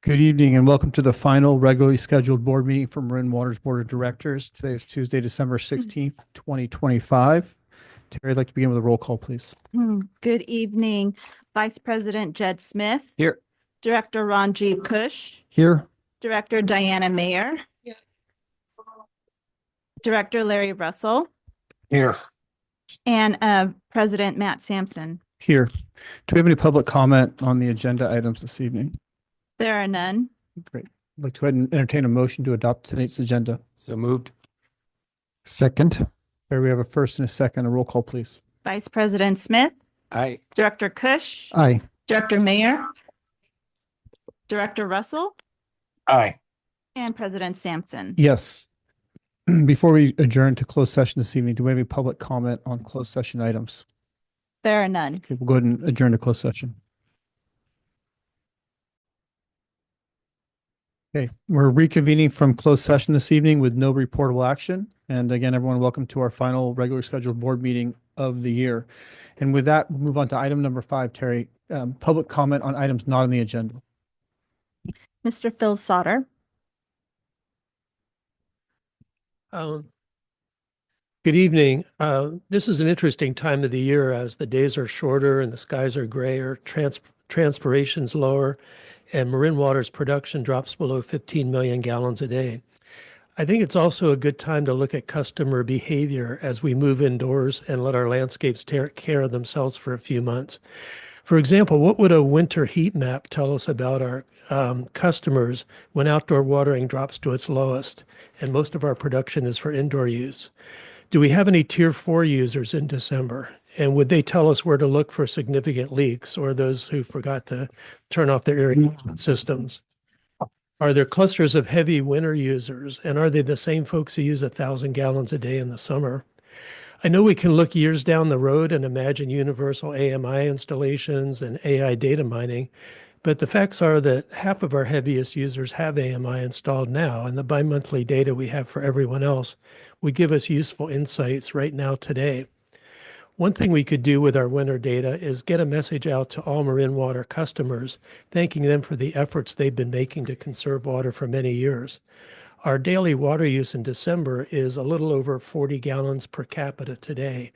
Good evening and welcome to the final regularly scheduled board meeting for Marin Water's Board of Directors. Today is Tuesday, December 16th, 2025. Terry, I'd like to begin with a roll call, please. Good evening, Vice President Jed Smith, Here. Director Ranjiv Kush, Here. Director Diana Mayer, Director Larry Russell, Here. and President Matt Sampson. Here. Do we have any public comment on the agenda items this evening? There are none. Great. I'd like to go ahead and entertain a motion to adopt tonight's agenda. So moved. Second. There we have a first and a second. A roll call, please. Vice President Smith, Aye. Director Kush, Aye. Director Mayer, Director Russell, Aye. and President Sampson. Yes. Before we adjourn to closed session this evening, do we have any public comment on closed session items? There are none. Okay, we'll go ahead and adjourn to closed session. Okay, we're reconvening from closed session this evening with no reportable action. And again, everyone, welcome to our final regular scheduled board meeting of the year. And with that, we'll move on to item number 5, Terry. Public comment on items not on the agenda. Mr. Phil Sauter. Good evening. This is an interesting time of the year as the days are shorter and the skies are grayer, transpiration's lower, and Marin Water's production drops below 15 million gallons a day. I think it's also a good time to look at customer behavior as we move indoors and let our landscapes take care of themselves for a few months. For example, what would a winter heat map tell us about our customers when outdoor watering drops to its lowest and most of our production is for indoor use? Do we have any Tier 4 users in December? And would they tell us where to look for significant leaks or those who forgot to turn off their irrigation systems? Are there clusters of heavy winter users, and are they the same folks who use 1,000 gallons a day in the summer? I know we can look years down the road and imagine universal AMI installations and AI data mining, but the facts are that half of our heaviest users have AMI installed now, and the bi-monthly data we have for everyone else would give us useful insights right now today. One thing we could do with our winter data is get a message out to all Marin Water customers, thanking them for the efforts they've been making to conserve water for many years. Our daily water use in December is a little over 40 gallons per capita today,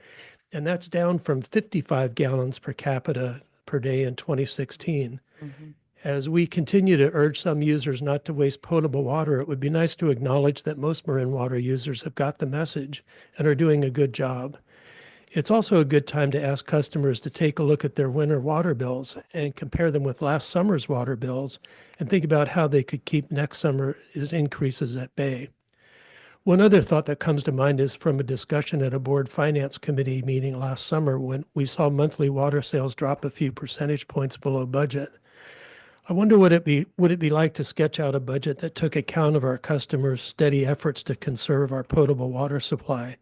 and that's down from 55 gallons per capita per day in 2016. As we continue to urge some users not to waste potable water, it would be nice to acknowledge that most Marin Water users have got the message and are doing a good job. It's also a good time to ask customers to take a look at their winter water bills and compare them with last summer's water bills and think about how they could keep next summer's increases at bay. One other thought that comes to mind is from a discussion at a board finance committee meeting last summer when we saw monthly water sales drop a few percentage points below budget. I wonder would it be like to sketch out a budget that took account of our customers' steady efforts to conserve our potable water supply,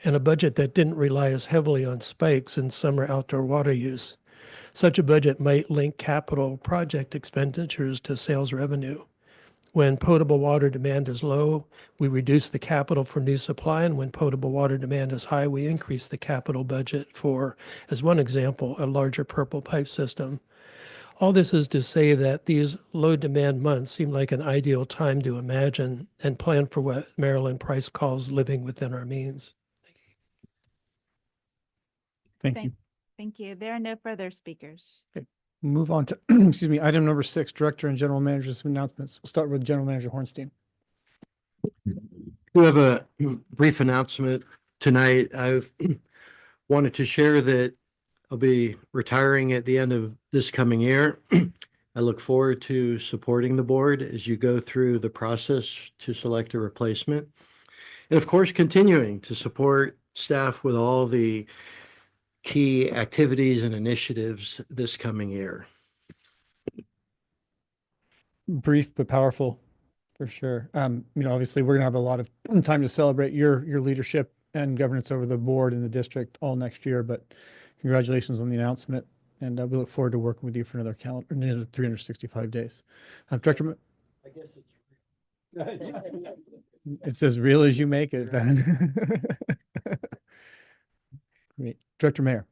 and a budget that didn't rely as heavily on spikes in summer outdoor water use. Such a budget might link capital project expenditures to sales revenue. When potable water demand is low, we reduce the capital for new supply, and when potable water demand is high, we increase the capital budget for, as one example, a larger purple pipe system. All this is to say that these low demand months seem like an ideal time to imagine and plan for what Marilyn Price calls living within our means. Thank you. Thank you. There are no further speakers. Move on to, excuse me, item number 6, Director and General Manager's announcements. We'll start with General Manager Hornstein. We have a brief announcement tonight. I wanted to share that I'll be retiring at the end of this coming year. I look forward to supporting the board as you go through the process to select a replacement. And of course, continuing to support staff with all the key activities and initiatives this coming year. Brief but powerful, for sure. Obviously, we're going to have a lot of time to celebrate your leadership and governance over the board and the district all next year. But congratulations on the announcement, and we look forward to working with you for another 365 days. Director, I guess it's it's as real as you make it, then. Great. Director Mayer.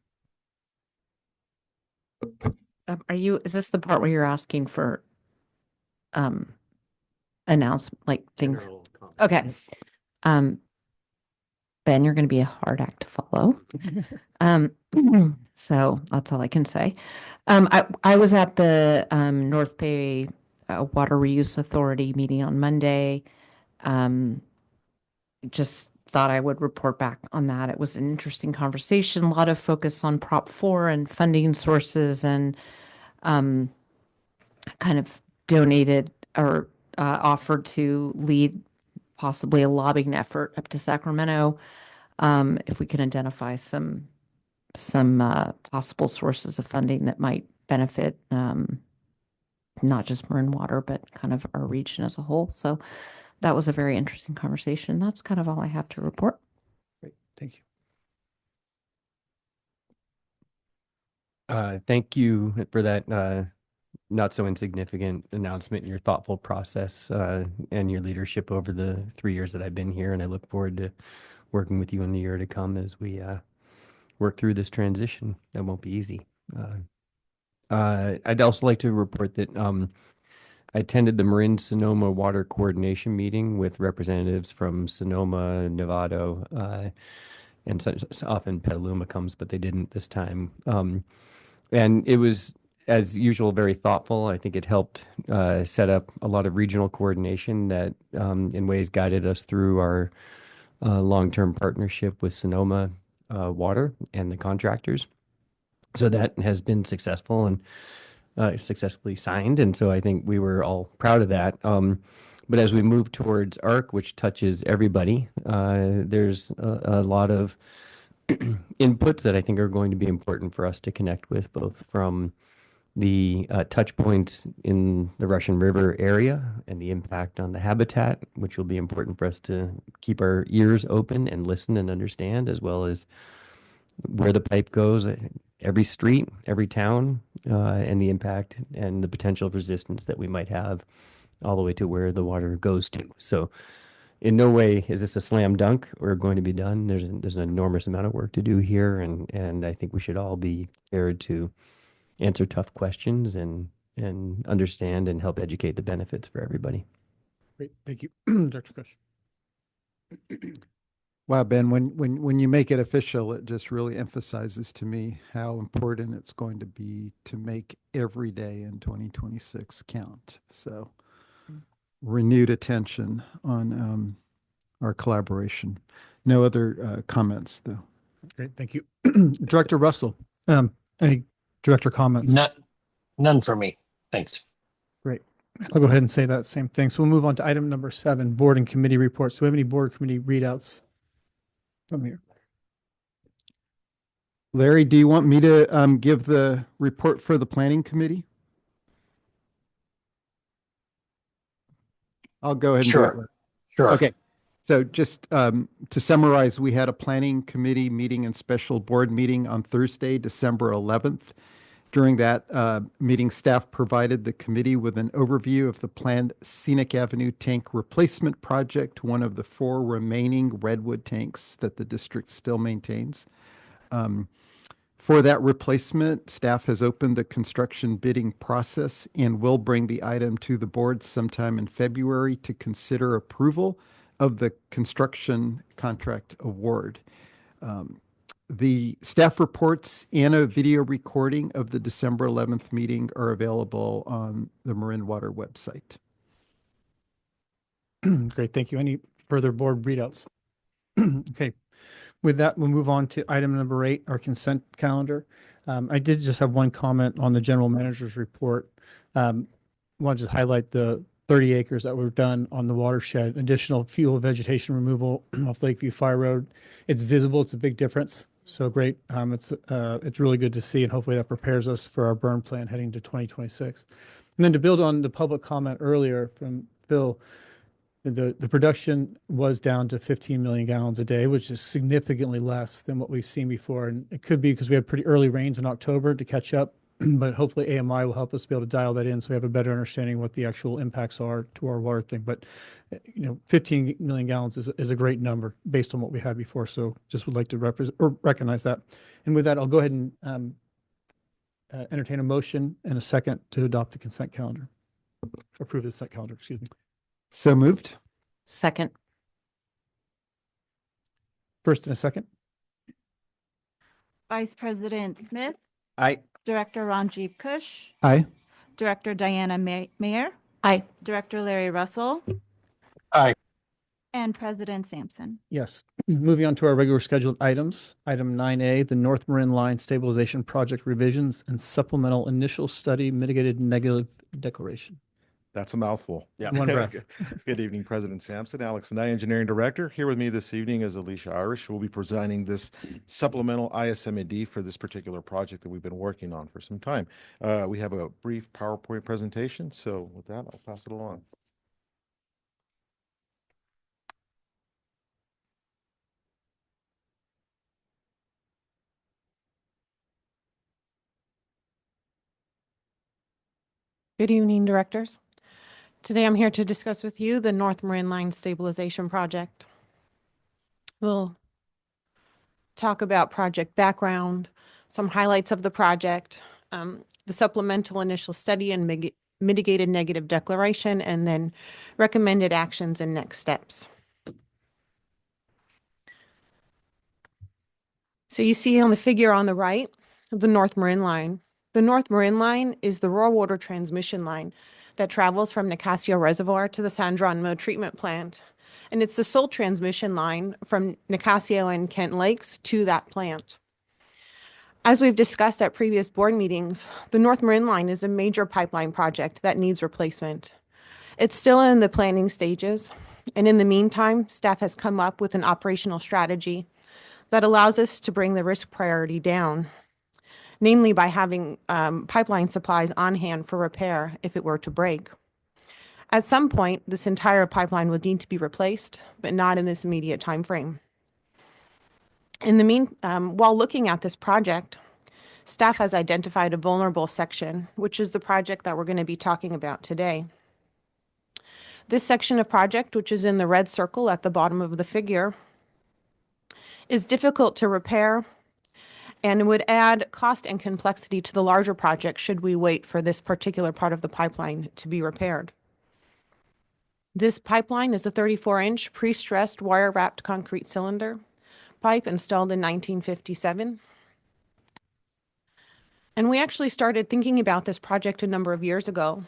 Is this the part where you're asking for announce like things? Okay. Um, Ben, you're going to be a hard act to follow. Um, so that's all I can say. I was at the North Bay Water Reuse Authority meeting on Monday. Just thought I would report back on that. It was an interesting conversation, a lot of focus on Prop 4 and funding sources, and kind of donated or offered to lead possibly a lobbying effort up to Sacramento, if we can identify some possible sources of funding that might benefit not just Marin Water, but kind of our region as a whole. So that was a very interesting conversation. That's kind of all I have to report. Great, thank you. Thank you for that not so insignificant announcement and your thoughtful process and your leadership over the 3 years that I've been here. And I look forward to working with you in the year to come as we work through this transition. That won't be easy. I'd also like to report that I attended the Marin Sonoma Water Coordination meeting with representatives from Sonoma, Novato, and so often Petaluma comes, but they didn't this time. And it was, as usual, very thoughtful. I think it helped set up a lot of regional coordination that in ways guided us through our long-term partnership with Sonoma Water and the contractors. So that has been successful and successfully signed. And so I think we were all proud of that. But as we move towards ARC, which touches everybody, there's a lot of inputs that I think are going to be important for us to connect with, both from the touch points in the Russian River area and the impact on the habitat, which will be important for us to keep our ears open and listen and understand, as well as where the pipe goes, every street, every town, and the impact and the potential resistance that we might have all the way to where the water goes to. So in no way is this a slam dunk or going to be done. There's an enormous amount of work to do here, and I think we should all be prepared to answer tough questions and understand and help educate the benefits for everybody. Great, thank you. Dr. Kush. Wow, Ben, when you make it official, it just really emphasizes to me how important it's going to be to make every day in 2026 count. So renewed attention on our collaboration. No other comments, though. Great, thank you. Director Russell, any director comments? None for me. Thanks. Great. I'll go ahead and say that same thing. So we'll move on to item number 7, board and committee reports. Do we have any board committee readouts from here? Larry, do you want me to give the report for the planning committee? I'll go ahead and do it. Sure. Sure. Okay. So just to summarize, we had a planning committee meeting and special board meeting on Thursday, December 11th. During that meeting, staff provided the committee with an overview of the planned Scenic Avenue tank replacement project, one of the 4 remaining redwood tanks that the district still maintains. For that replacement, staff has opened the construction bidding process and will bring the item to the board sometime in February to consider approval of the construction contract award. The staff reports and a video recording of the December 11th meeting are available on the Marin Water website. Great, thank you. Any further board readouts? Okay, with that, we'll move on to item number 8, our consent calendar. I did just have one comment on the general manager's report. Want to just highlight the 30 acres that were done on the watershed, additional fuel vegetation removal off Lakeview Fire Road. It's visible, it's a big difference. So great. It's really good to see, and hopefully that prepares us for our burn plan heading to 2026. And then to build on the public comment earlier from Phil, the production was down to 15 million gallons a day, which is significantly less than what we've seen before. And it could be because we had pretty early rains in October to catch up, but hopefully AMI will help us be able to dial that in so we have a better understanding what the actual impacts are to our water thing. But 15 million gallons is a great number based on what we had before. So just would like to recognize that. And with that, I'll go ahead and entertain a motion and a second to adopt the consent calendar. approve the set calendar, excuse me. So moved. Second. First and a second. Vice President Smith, Aye. Director Ranjiv Kush, Aye. Director Diana Mayer, Aye. Director Larry Russell, Aye. and President Sampson. Yes. Moving on to our regular scheduled items. Item 9A, the North Marin Line Stabilization Project revisions and supplemental initial study mitigated negative declaration. That's a mouthful. Yeah. One breath. Good evening, President Sampson, Alex and I, Engineering Director. Here with me this evening is Alicia Irish, who will be presenting this supplemental ISMAD for this particular project that we've been working on for some time. We have a brief PowerPoint presentation, so with that, I'll pass it along. Good evening, directors. Today I'm here to discuss with you the North Marin Line Stabilization Project. We'll talk about project background, some highlights of the project, the supplemental initial study and mitigated negative declaration, and then recommended actions and next steps. So you see on the figure on the right, the North Marin Line. The North Marin Line is the raw water transmission line that travels from Nicasio Reservoir to the San Geronimo Treatment Plant. And it's the sole transmission line from Nicasio and Kent Lakes to that plant. As we've discussed at previous board meetings, the North Marin Line is a major pipeline project that needs replacement. It's still in the planning stages, and in the meantime, staff has come up with an operational strategy that allows us to bring the risk priority down, namely by having pipeline supplies on hand for repair if it were to break. At some point, this entire pipeline would need to be replaced, but not in this immediate time frame. In the while looking at this project, staff has identified a vulnerable section, which is the project that we're going to be talking about today. This section of project, which is in the red circle at the bottom of the figure, is difficult to repair and would add cost and complexity to the larger project should we wait for this particular part of the pipeline to be repaired. This pipeline is a 34-inch pre-stressed wire-wrapped concrete cylinder pipe installed in 1957. And we actually started thinking about this project a number of years ago.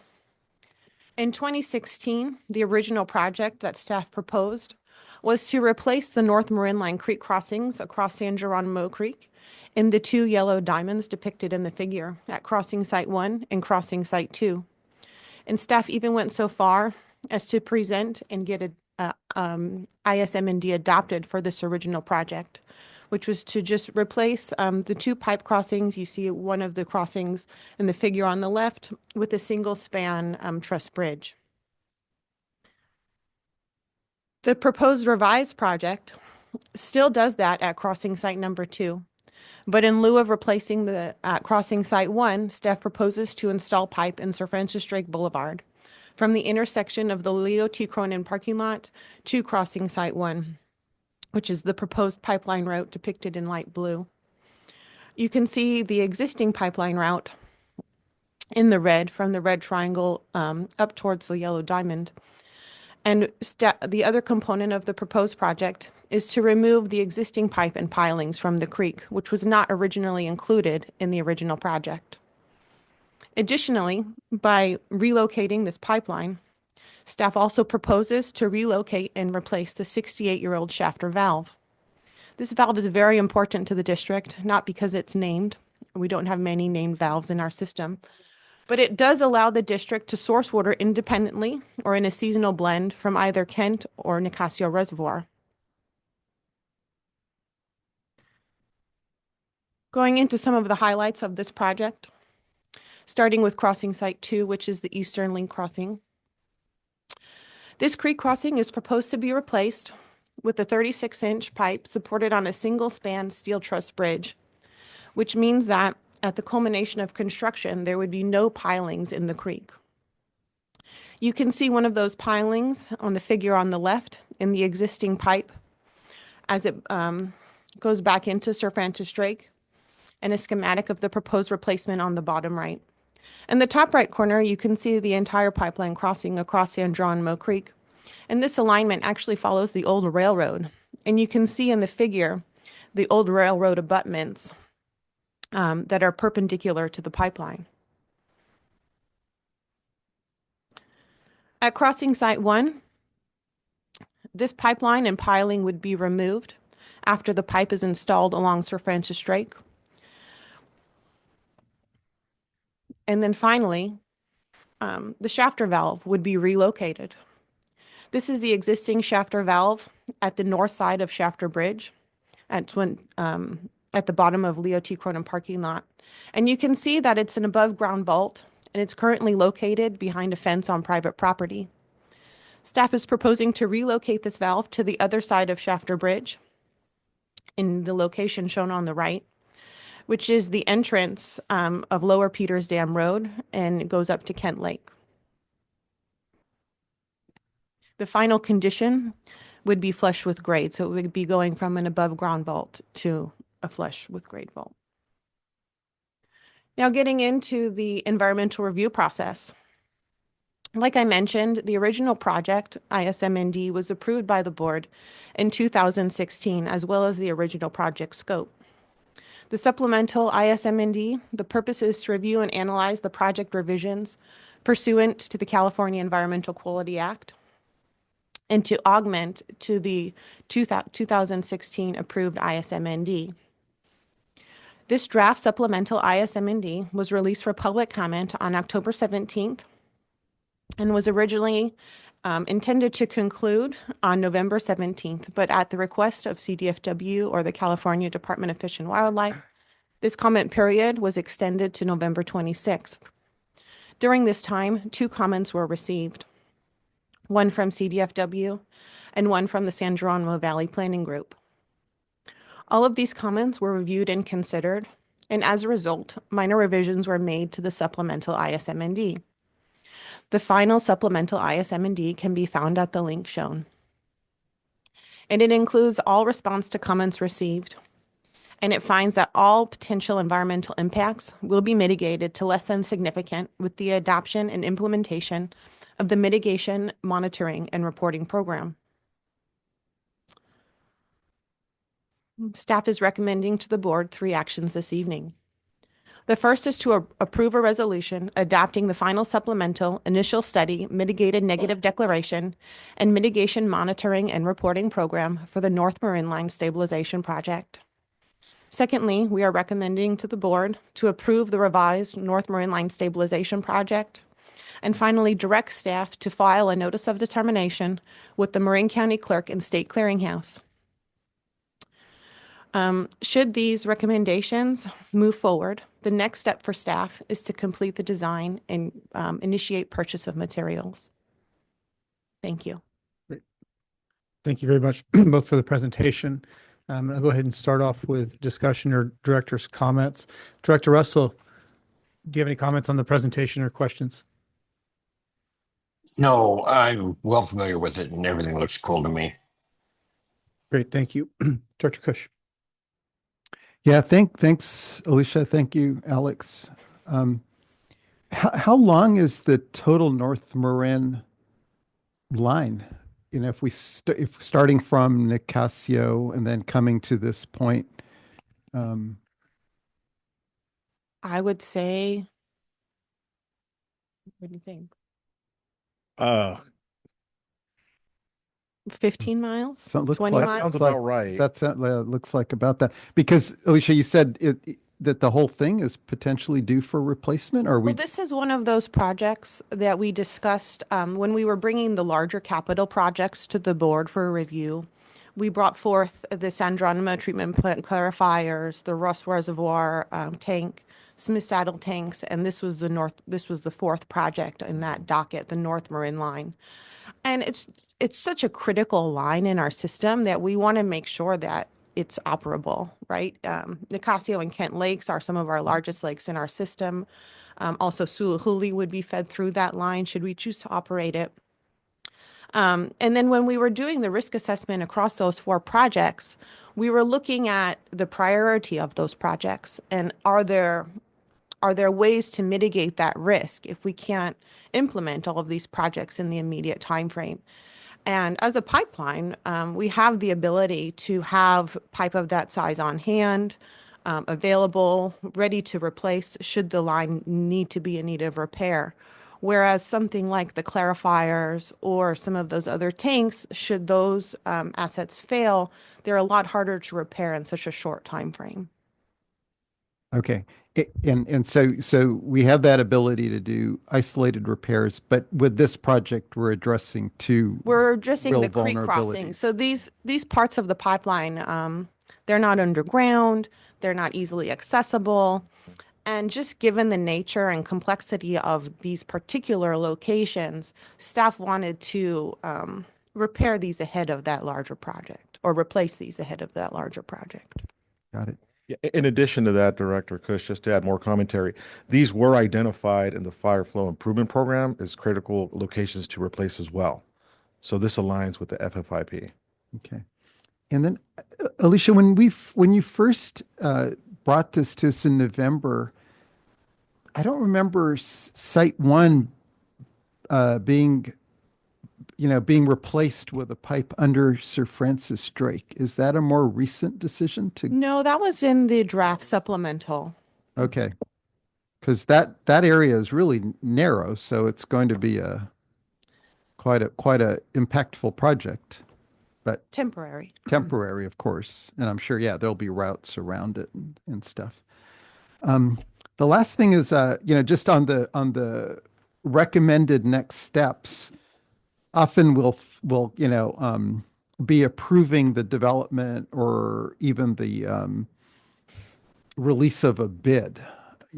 In 2016, the original project that staff proposed was to replace the North Marin Line creek crossings across San Geronimo Creek in the two yellow diamonds depicted in the figure at Crossing Site 1 and Crossing Site 2. And staff even went so far as to present and get a ISMND adopted for this original project, which was to just replace the two pipe crossings. You see one of the crossings in the figure on the left with a single span truss bridge. The proposed revised project still does that at crossing site number 2. But in lieu of replacing the crossing site 1, staff proposes to install pipe in Sir Francis Drake Boulevard from the intersection of the Leo T. Cronin parking lot to crossing site 1, which is the proposed pipeline route depicted in light blue. You can see the existing pipeline route in the red from the red triangle up towards the yellow diamond. And the other component of the proposed project is to remove the existing pipe and pilings from the creek, which was not originally included in the original project. Additionally, by relocating this pipeline, staff also proposes to relocate and replace the 68-year-old shafter valve. This valve is very important to the district, not because it's named. We don't have many named valves in our system, but it does allow the district to source water independently or in a seasonal blend from either Kent or Nicasio Reservoir. Going into some of the highlights of this project, starting with crossing site 2, which is the Eastern Link crossing. This creek crossing is proposed to be replaced with a 36-inch pipe supported on a single span steel truss bridge, which means that at the culmination of construction, there would be no pilings in the creek. You can see one of those pilings on the figure on the left in the existing pipe as it goes back into Sir Francis Drake, and a schematic of the proposed replacement on the bottom right. In the top right corner, you can see the entire pipeline crossing across San Jeronimo Creek. And this alignment actually follows the old railroad. And you can see in the figure the old railroad abutments that are perpendicular to the pipeline. At crossing site 1, this pipeline and piling would be removed after the pipe is installed along Sir Francis Drake. And then finally, the shafter valve would be relocated. This is the existing shafter valve at the north side of Shafter Bridge at the bottom of Leo T. Cronin parking lot. And you can see that it's an above ground vault, and it's currently located behind a fence on private property. Staff is proposing to relocate this valve to the other side of Shafter Bridge in the location shown on the right, which is the entrance of Lower Peters Dam Road, and it goes up to Kent Lake. The final condition would be flush with grade, so it would be going from an above ground vault to a flush with grade vault. Now getting into the environmental review process. Like I mentioned, the original project, ISMND, was approved by the board in 2016, as well as the original project scope. The supplemental ISMND, the purpose is to review and analyze the project revisions pursuant to the California Environmental Quality Act and to augment to the 2016 approved ISMND. This draft supplemental ISMND was released for public comment on October 17th and was originally intended to conclude on November 17th, but at the request of CDFW or the California Department of Fish and Wildlife, this comment period was extended to November 26th. During this time, 2 comments were received, one from CDFW and one from the San Jeronimo Valley Planning Group. All of these comments were reviewed and considered, and as a result, minor revisions were made to the supplemental ISMND. The final supplemental ISMND can be found at the link shown. And it includes all response to comments received, and it finds that all potential environmental impacts will be mitigated to less than significant with the adoption and implementation of the Mitigation, Monitoring, and Reporting Program. Staff is recommending to the board 3 actions this evening. The first is to approve a resolution adopting the final supplemental initial study mitigated negative declaration and mitigation monitoring and reporting program for the North Marin Line Stabilization Project. Secondly, we are recommending to the board to approve the revised North Marin Line Stabilization Project. And finally, direct staff to file a notice of determination with the Marin County Clerk and State Clearinghouse. Should these recommendations move forward, the next step for staff is to complete the design and initiate purchase of materials. Thank you. Great. Thank you very much both for the presentation. I'll go ahead and start off with discussion or director's comments. Director Russell, do you have any comments on the presentation or questions? No, I'm well familiar with it and everything looks cool to me. Great, thank you. Director Kush. Yeah, thanks, Alicia. Thank you, Alex. How long is the total North Marin line? You know, if starting from Nicasio and then coming to this point. I would say, what do you think? 15 miles? So it looked 20 like- miles? Sounds about right. That's looks like about that. Because Alicia, you said that the whole thing is potentially due for replacement, or Well, this is one of those projects that we discussed when we were bringing the larger capital projects to the board for review. We brought forth the San Jeronimo treatment plant clarifiers, the Ross Reservoir tank, Smith Saddle tanks, and this was the 4th project in that docket, the North Marin line. And it's such a critical line in our system that we want to make sure that it's operable, right? Nicasio and Kent Lakes are some of our largest lakes in our system. Also, Suluhuli would be fed through that line should we choose to operate it. And then when we were doing the risk assessment across those 4 projects, we were looking at the priority of those projects and are there are there ways to mitigate that risk if we can't implement all of these projects in the immediate time frame? And as a pipeline, we have the ability to have pipe of that size on hand, available, ready to replace should the line need to be in need of repair. Whereas something like the clarifiers or some of those other tanks, should those assets fail, they're a lot harder to repair in such a short time frame. Okay. And so we have that ability to do isolated repairs, but with this project, we're addressing two We're addressing real the creek crossing. vulnerabilities. So these parts of the pipeline, they're not underground, they're not easily accessible. And just given the nature and complexity of these particular locations, staff wanted to repair these ahead of that larger project or replace these ahead of that larger project. Got it. Yeah, in addition to that, Director Kush, just to add more commentary, these were identified in the Fire Flow Improvement Program as critical locations to replace as well. So this aligns with the FFIP. Okay. And then, Alicia, when you first brought this to us in November, I don't remember Site 1 being replaced with a pipe under Sir Francis Drake. Is that a more recent decision to? No, that was in the draft supplemental. Okay. Because that area is really narrow, so it's going to be quite a impactful project, but Temporary. temporary, of course. And I'm sure, yeah, there'll be routes around it and stuff. The last thing is, just on the recommended next steps, often we'll be approving the development or even the release of a bid,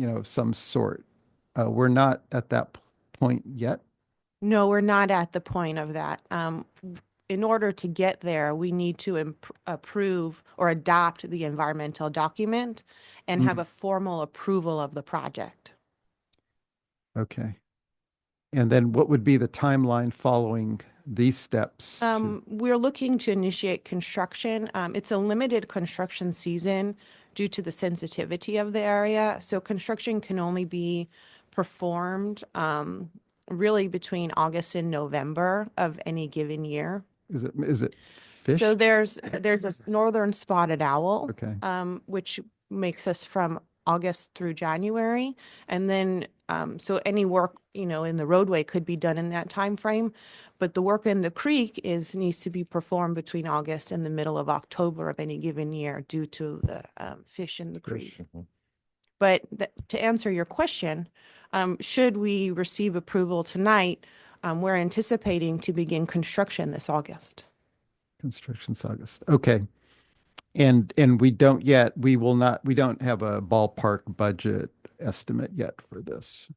of some sort. We're not at that point yet. No, we're not at the point of that. In order to get there, we need to approve or adopt the environmental document and have a formal approval of the project. Okay. And then what would be the timeline following these steps? We're looking to initiate construction. It's a limited construction season due to the sensitivity of the area. So construction can only be performed really between August and November of any given year. Is it fish? So there's a northern spotted owl, Okay. which makes us from August through January, and then so any work in the roadway could be done in that time frame, but the work in the creek needs to be performed between August and the middle of October of any given year due to the fish in the creek. Mhm. But to answer your question, should we receive approval tonight, we're anticipating to begin construction this August. Construction's August. Okay. And we don't have a ballpark budget estimate yet for this.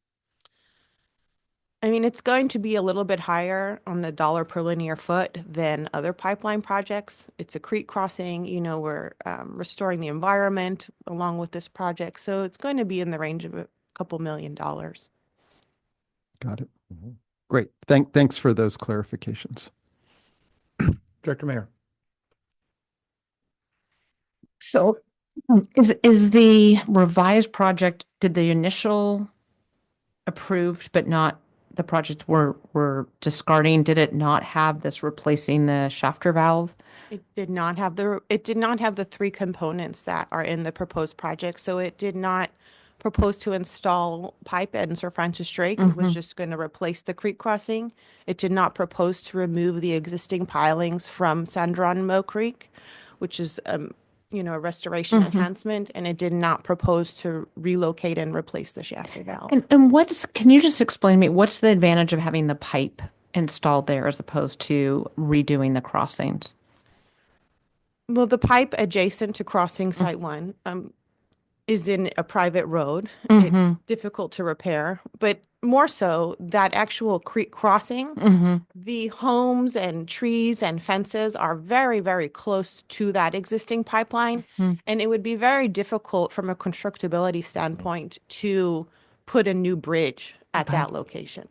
I mean, it's going to be a little bit higher on the dollar per linear foot than other pipeline projects. It's a creek crossing, we're restoring the environment along with this project. So it's going to be in the range of a couple $1 million. Got it. Mhm. Great. Thanks for those clarifications. Director Mayor. So is the revised project, did the initial approved but not the project we're discarding, did it not have this replacing the shafter valve? It did not have the three components that are in the proposed project. So it did not propose to install pipe at Sir Francis Drake. It was just going to replace the creek crossing. It did not propose to remove the existing pilings from San Geronimo Creek, which is a restoration enhancement, and it did not propose to relocate and replace the shafter valve. And can you just explain to me, what's the advantage of having the pipe installed there as opposed to redoing the crossings? Well, the pipe adjacent to crossing Site 1 is in a private road. It's difficult to repair, but more so that actual creek crossing, the homes and trees and fences are very, very close to that existing pipeline. And it would be very difficult from a constructability standpoint to put a new bridge at that location.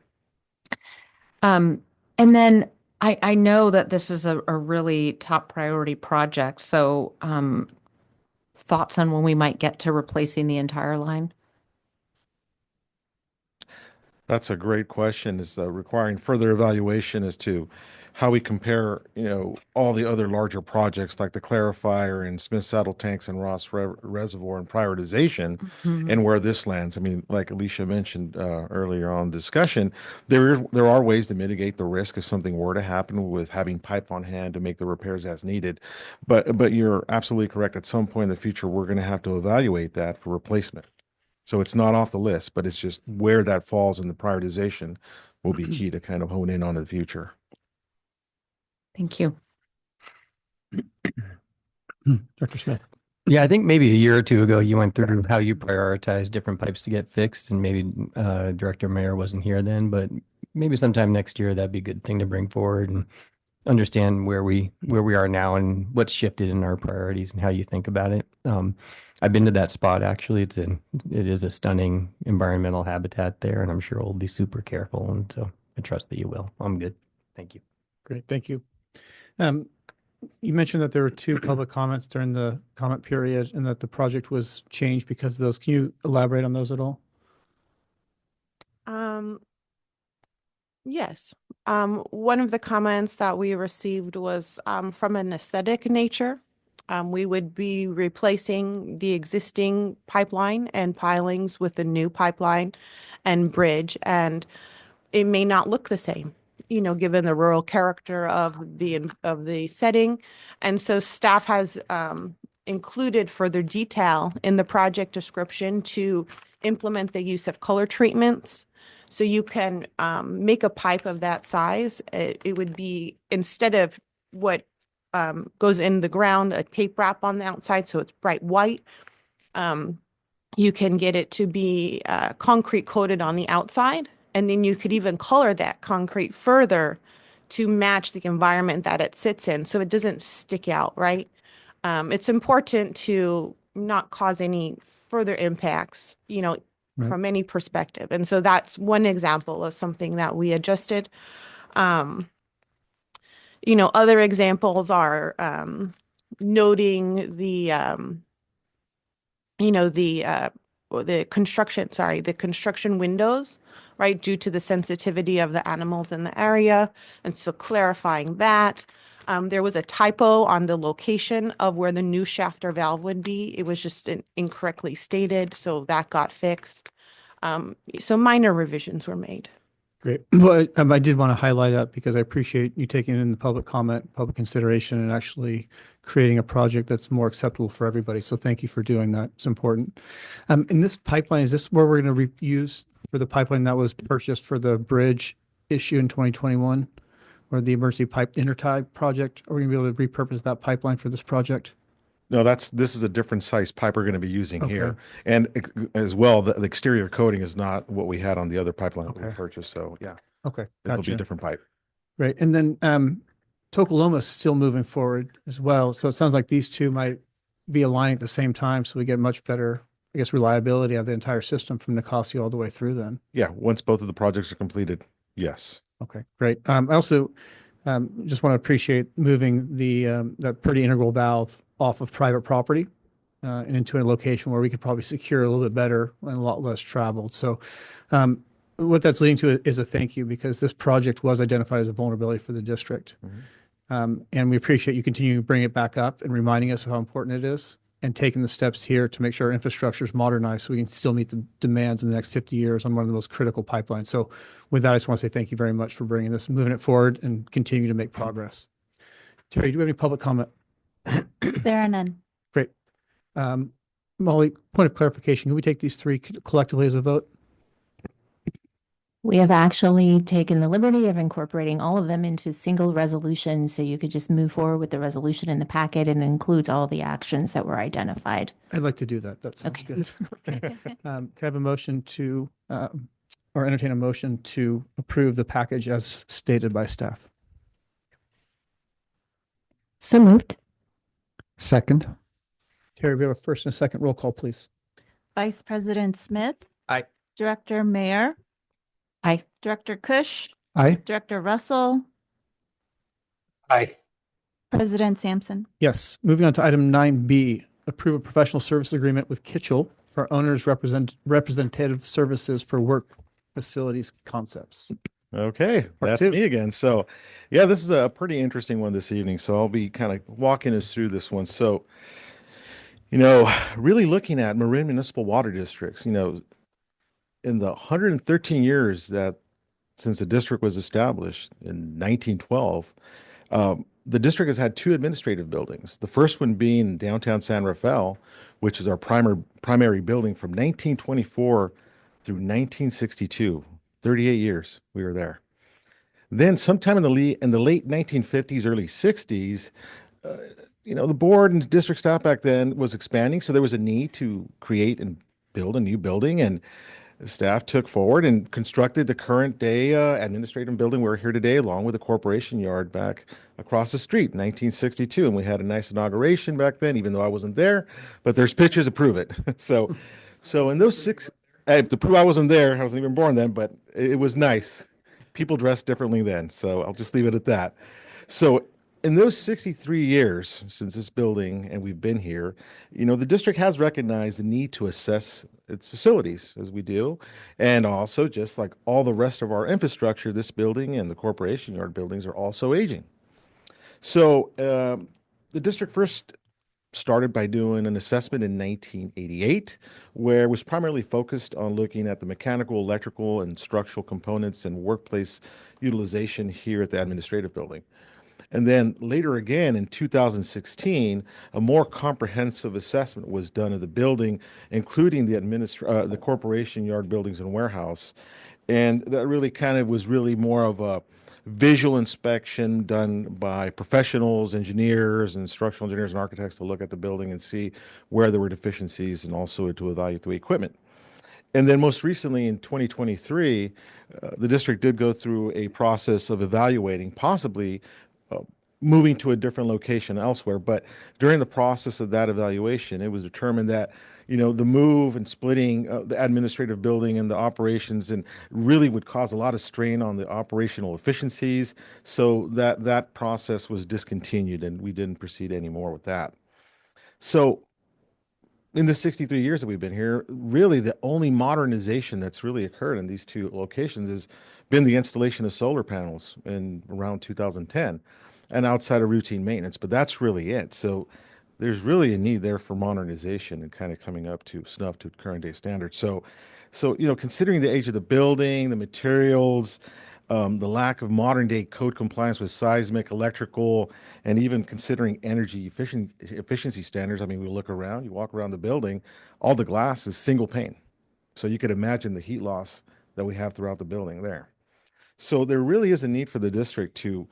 And then I know that this is a really top priority project. So thoughts on when we might get to replacing the entire line? That's a great question. Is requiring further evaluation as to how we compare, all the other larger projects like the clarifier and Smith Saddle Tanks and Ross Reservoir and prioritization, and where this lands. I mean, like Alicia mentioned earlier on in discussion, there are ways to mitigate the risk if something were to happen with having pipe on hand to make the repairs as needed. But you're absolutely correct. At some point in the future, we're going to have to evaluate that for replacement. So it's not off the list, but it's just where that falls in the prioritization will be key to kind of hone in on in the future. Thank you. Dr. Smith. Yeah, I think maybe a year or two ago you went through how you prioritize different pipes to get fixed, and maybe Director Mayer wasn't here then, but maybe sometime next year that'd be a good thing to bring forward and understand where we are now and what's shifted in our priorities and how you think about it. I've been to that spot actually. It is a stunning environmental habitat there, and I'm sure we'll be super careful. And so I trust that you will. I'm good. Thank you. Great, thank you. You mentioned that there were 2 public comments during the comment period and that the project was changed because of those. Can you elaborate on those at all? Yes. One of the comments that we received was from an aesthetic nature. We would be replacing the existing pipeline and pilings with the new pipeline and bridge, and it may not look the same, given the rural character of the setting. And so staff has included further detail in the project description to implement the use of color treatments. So you can make a pipe of that size. It would be, instead of what goes in the ground, a tape wrap on the outside, so it's bright white. You can get it to be concrete coated on the outside, and then you could even color that concrete further to match the environment that it sits in, so it doesn't stick out, right? It's important to not cause any further impacts, Right. from any perspective. And so that's one example of something that we adjusted. Other examples are noting the construction windows, right, due to the sensitivity of the animals in the area. And so clarifying that. There was a typo on the location of where the new shaft or valve would be. It was just incorrectly stated, so that got fixed. So minor revisions were made. Great. Well, I did want to highlight that because I appreciate you taking it in the public comment, public consideration, and actually creating a project that's more acceptable for everybody. So thank you for doing that. It's important. In this pipeline, is this where we're going to reuse for the pipeline that was purchased for the bridge issue in 2021, or the emergency pipe intertie project? Are we going to be able to repurpose that pipeline for this project? No, this is a different size pipe we're going to be using Okay. here. And as well, the exterior coating is not what we had on the other pipeline that we Okay. purchased. So yeah, Okay, it'll be gotcha. a different pipe. Right. And then Tokoloma is still moving forward as well. So it sounds like these 2 might be aligning at the same time, so we get much better, I guess, reliability of the entire system from Nicasio all the way through then. Yeah, once both of the projects are completed, yes. Okay, great. I also just want to appreciate moving that pretty integral valve off of private property and into a location where we could probably secure a little bit better and a lot less traveled. So what that's leading to is a thank you, because this project was identified as a vulnerability for the district. And we appreciate you continuing to bring it back up and reminding us of how important it is, and taking the steps here to make sure our infrastructure is modernized so we can still meet the demands in the next 50 years on one of the most critical pipelines. So with that, I just want to say thank you very much for bringing this, moving it forward, and continue to make progress. Terry, do you have any public comment? There are none. Great. Molly, point of clarification, can we take these 3 collectively as a vote? We have actually taken the liberty of incorporating all of them into single resolution, so you could just move forward with the resolution in the packet, and it includes all the actions that were identified. I'd like to do that. That sounds Okay. good. Can I have a motion to, or entertain a motion to approve the package as stated by staff? So moved. Second. Terry, we have a first and a second. Roll call, please. Vice President Smith. Aye. Director Mayer. Aye. Director Kush. Aye. Director Russell. Aye. President Sampson. Yes. Moving on to item 9B, approve a professional service agreement with Kitchell for owners representative services for work facilities concepts. Okay, that's two. me again. So, yeah, this is a pretty interesting one this evening. So I'll be kind of walking us through this one. So, really looking at Marin municipal water districts, in the 113 years that since the district was established in 1912, the district has had two administrative buildings. The first one being downtown San Rafael, which is our primary building from 1924 through 1962. 38 years we were there. Then sometime in the late 1950s, early 60s, the board and district staff back then was expanding, so there was a need to create and build a new building, and staff took forward and constructed the current day administrative building we're here today, along with the corporation yard back across the street in 1962. And we had a nice inauguration back then, even though I wasn't there, but there's pictures to prove it. So in those to prove I wasn't there, I wasn't even born then, but it was nice. People dressed differently then, so I'll just leave it at that. So in those 63 years since this building and we've been here, the district has recognized the need to assess its facilities as we do. And also, just like all the rest of our infrastructure, this building and the corporation yard buildings are also aging. So the district first started by doing an assessment in 1988, where it was primarily focused on looking at the mechanical, electrical, and structural components and workplace utilization here at the administrative building. And then later again in 2016, a more comprehensive assessment was done of the building, including the corporation yard buildings and warehouse. And that really kind of was really more of a visual inspection done by professionals, engineers, and structural engineers and architects to look at the building and see where there were deficiencies and also to evaluate the equipment. And then most recently in 2023, the district did go through a process of evaluating possibly moving to a different location elsewhere. But during the process of that evaluation, it was determined that, the move and splitting the administrative building and the operations and really would cause a lot of strain on the operational efficiencies. So that process was discontinued and we didn't proceed anymore with that. So in the 63 years that we've been here, really the only modernization that's really occurred in these two locations has been the installation of solar panels in around 2010 and outside of routine maintenance, but that's really it. So there's really a need there for modernization and kind of coming up to snuff to current day standards. So considering the age of the building, the materials, the lack of modern day code compliance with seismic, electrical, and even considering energy efficiency standards. I mean, we look around, you walk around the building, all the glass is single pane. So you could imagine the heat loss that we have throughout the building there. So there really is a need for the district to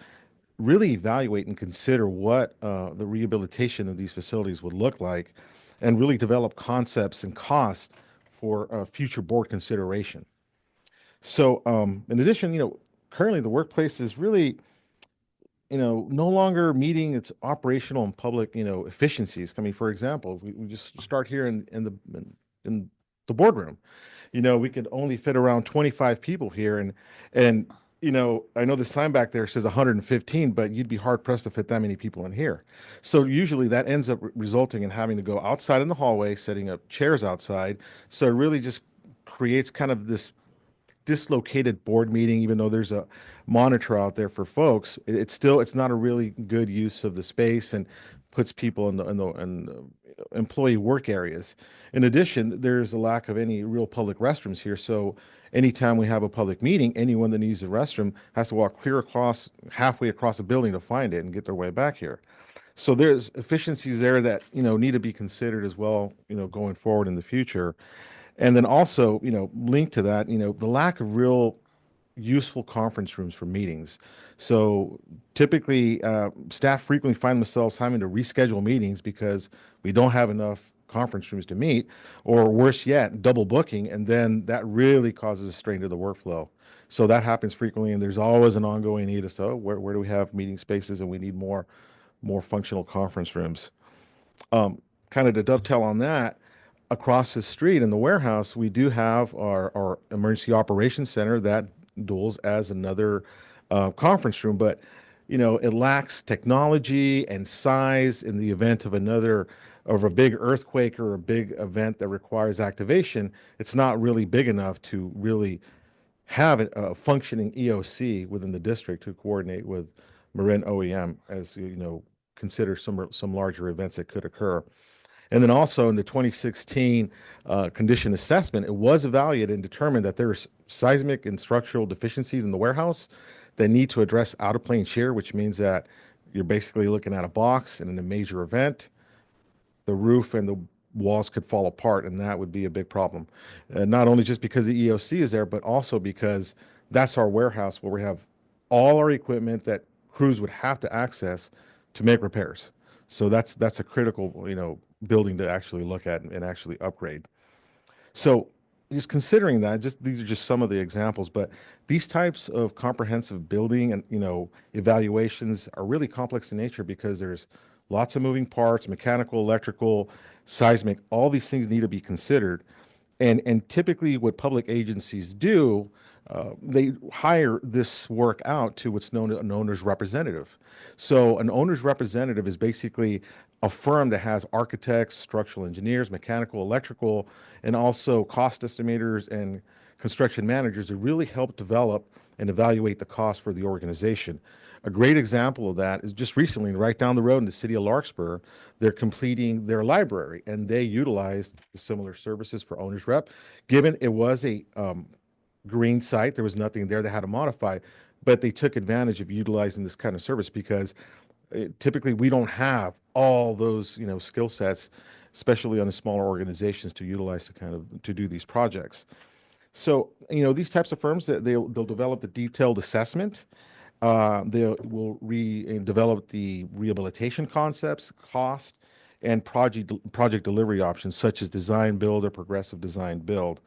really evaluate and consider what the rehabilitation of these facilities would look like and really develop concepts and costs for future board consideration. So in addition, currently the workplace is really, no longer meeting its operational and public, efficiencies. I mean, for example, if we just start here in the boardroom, we could only fit around 25 people here. And I know the sign back there says 115, but you'd be hard pressed to fit that many people in here. So usually that ends up resulting in having to go outside in the hallway, setting up chairs outside. So it really just creates kind of this dislocated board meeting. Even though there's a monitor out there for folks, it's not a really good use of the space and puts people in the employee work areas. In addition, there's a lack of any real public restrooms here. So anytime we have a public meeting, anyone that needs a restroom has to walk halfway across the building to find it and get their way back here. So there's efficiencies there that, need to be considered as well, going forward in the future. And then also, linked to that, the lack of real useful conference rooms for meetings. So typically, staff frequently find themselves having to reschedule meetings because we don't have enough conference rooms to meet, or worse yet, double booking, and then that really causes a strain to the workflow. So that happens frequently, and there's always an ongoing need to say, where do we have meeting spaces, and we need more functional conference rooms. Kind of to dovetail on that, across the street in the warehouse, we do have our emergency operations center that duals as another conference room, but it lacks technology and size in the event of a big earthquake or a big event that requires activation. It's not really big enough to really have a functioning EOC within the district to coordinate with Marin OEM as consider some larger events that could occur. And then also in the 2016 condition assessment, it was evaluated and determined that there's seismic and structural deficiencies in the warehouse that need to address out of plane shear, which means that you're basically looking at a box, and in a major event, the roof and the walls could fall apart, and that would be a big problem. Not only just because the EOC is there, but also because that's our warehouse where we have all our equipment that crews would have to access to make repairs. So that's a critical, building to actually look at and actually upgrade. So just considering that, these are just some of the examples, but these types of comprehensive building and evaluations are really complex in nature because there's lots of moving parts, mechanical, electrical, seismic, all these things need to be considered. And typically what public agencies do, they hire this work out to what's known as an owner's representative. So an owner's representative is basically a firm that has architects, structural engineers, mechanical, electrical, and also cost estimators and construction managers to really help develop and evaluate the cost for the organization. A great example of that is just recently, right down the road in the city of Larkspur, they're completing their library, and they utilized similar services for owner's rep. Given it was a green site, there was nothing there they had to modify, but they took advantage of utilizing this kind of service because typically we don't have all those skill sets, especially on the smaller organizations, to utilize to do these projects. So these types of firms, they'll develop a detailed assessment. They will develop the rehabilitation concepts, cost, and project delivery options such as design build or progressive design build.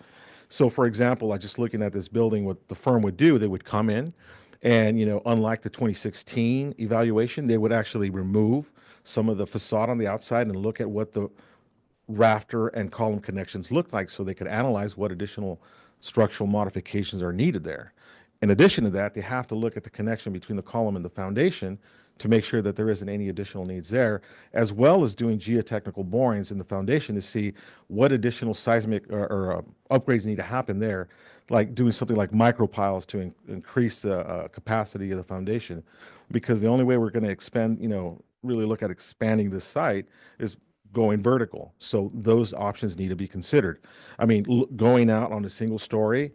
So, for example, just looking at this building, what the firm would do, they would come in and, unlike the 2016 evaluation, they would actually remove some of the facade on the outside and look at what the rafter and column connections look like so they could analyze what additional structural modifications are needed there. In addition to that, they have to look at the connection between the column and the foundation to make sure that there isn't any additional needs there, as well as doing geotechnical borings in the foundation to see what additional seismic or upgrades need to happen there, like doing something like micropiles to increase the capacity of the foundation. Because the only way we're going to expand, really look at expanding this site is going vertical. So those options need to be considered. I mean, going out on a single story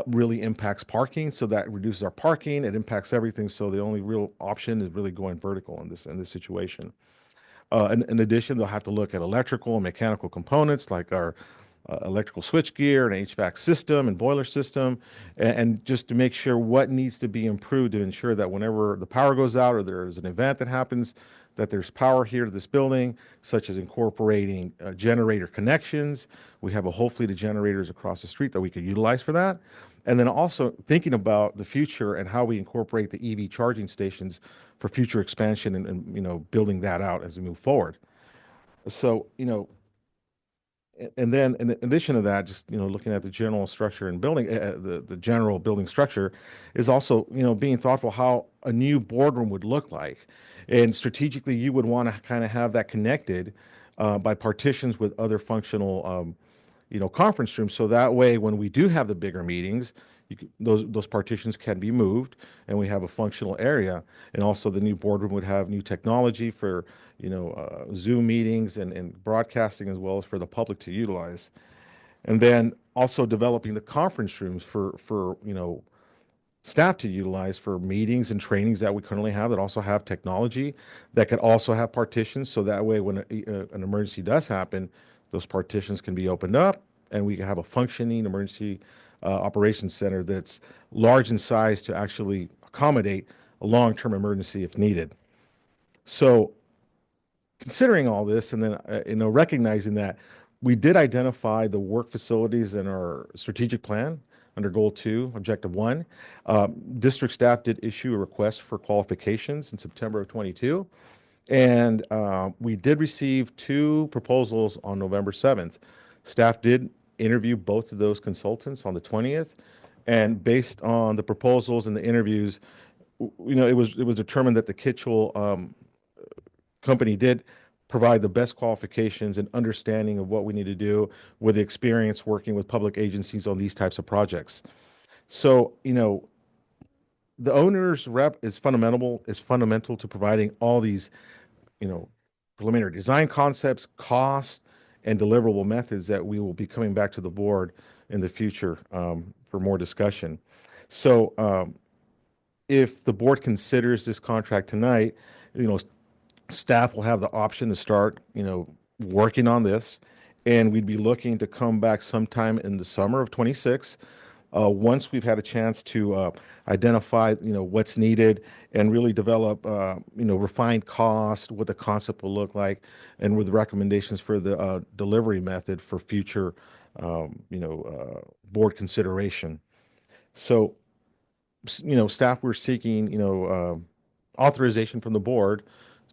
really impacts parking, so that reduces our parking. It impacts everything. So the only real option is really going vertical in this situation. In addition, they'll have to look at electrical and mechanical components like our electrical switchgear and HVAC system and boiler system, and just to make sure what needs to be improved to ensure that whenever the power goes out or there's an event that happens, that there's power here to this building, such as incorporating generator connections. We have a whole fleet of generators across the street that we could utilize for that. And then also thinking about the future and how we incorporate the EV charging stations for future expansion and building that out as we move forward. So, and then in addition to that, just looking at the general structure and building, the general building structure is also being thoughtful how a new boardroom would look like, and strategically you would want to kind of have that connected by partitions with other functional conference rooms, so that way when we do have the bigger meetings, those partitions can be moved and we have a functional area. And also the new boardroom would have new technology for Zoom meetings and broadcasting, as well as for the public to utilize. And then also developing the conference rooms for staff to utilize for meetings and trainings that we currently have, that also have technology that could also have partitions, so that way when an emergency does happen, those partitions can be opened up and we can have a functioning emergency operations center that's large in size to actually accommodate a long-term emergency if needed. So considering all this, and then recognizing that we did identify the work facilities in our strategic plan under Goal 2, Objective 1. District staff did issue a request for qualifications in September of 22. And we did receive 2 proposals on November 7th. Staff did interview both of those consultants on the 20th. And based on the proposals and the interviews, it was determined that the Kitchell company did provide the best qualifications and understanding of what we need to do with the experience working with public agencies on these types of projects. So, the owner's rep is fundamental to providing all these, preliminary design concepts, costs, and deliverable methods that we will be coming back to the board in the future for more discussion. So, if the board considers this contract tonight, staff will have the option to start, working on this. And we'd be looking to come back sometime in the summer of 26. Once we've had a chance to identify, what's needed and really develop, refined cost, what the concept will look like, and with recommendations for the delivery method for future, board consideration. So, staff, we're seeking, authorization from the board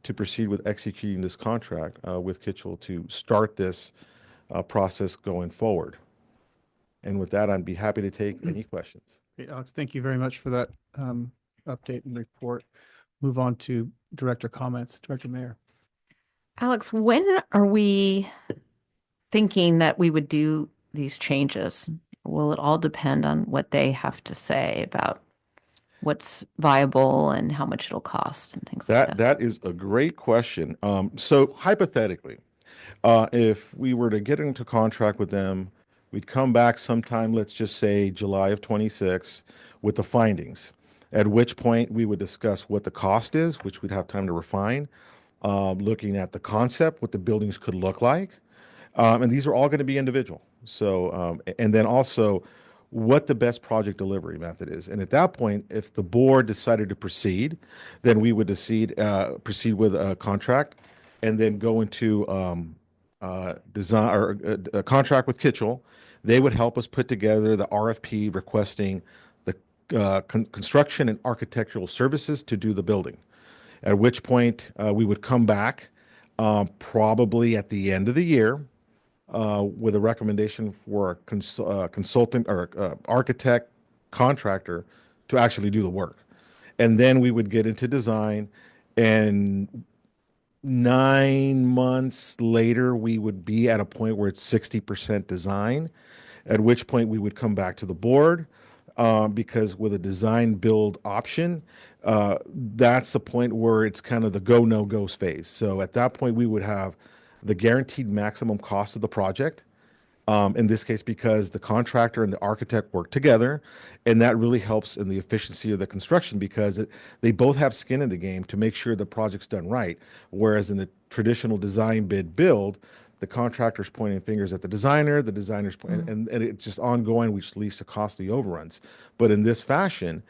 to proceed with executing this contract with Kitchell to start this process going forward. And with that, I'd be happy to take any questions. Great, Alex, thank you very much for that update and report. Move on to director comments. Director Mayer. Alex, when are we thinking that we would do these changes? Will it all depend on what they have to say about what's viable and how much it'll cost and things like that? That is a great question. So hypothetically, if we were to get into contract with them, we'd come back sometime, let's just say July of 26, with the findings, at which point we would discuss what the cost is, which we'd have time to refine, looking at the concept, what the buildings could look like. And these are all going to be individual. So, and then also what the best project delivery method is. And at that point, if the board decided to proceed, then we would proceed with a contract and then go into design or a contract with Kitchell. They would help us put together the RFP requesting the construction and architectural services to do the building. At which point we would come back probably at the end of the year with a recommendation for a consultant or architect contractor to actually do the work. And then we would get into design, and 9 months later, we would be at a point where it's 60% design, at which point we would come back to the board because with a design build option, that's the point where it's kind of the go, no go phase. So at that point, we would have the guaranteed maximum cost of the project. In this case, because the contractor and the architect work together, and that really helps in the efficiency of the construction because they both have skin in the game to make sure the project's done right. Whereas in the traditional design bid build, the contractor's pointing fingers at the designer's and it's just ongoing, which leads to costly overruns. But in this fashion,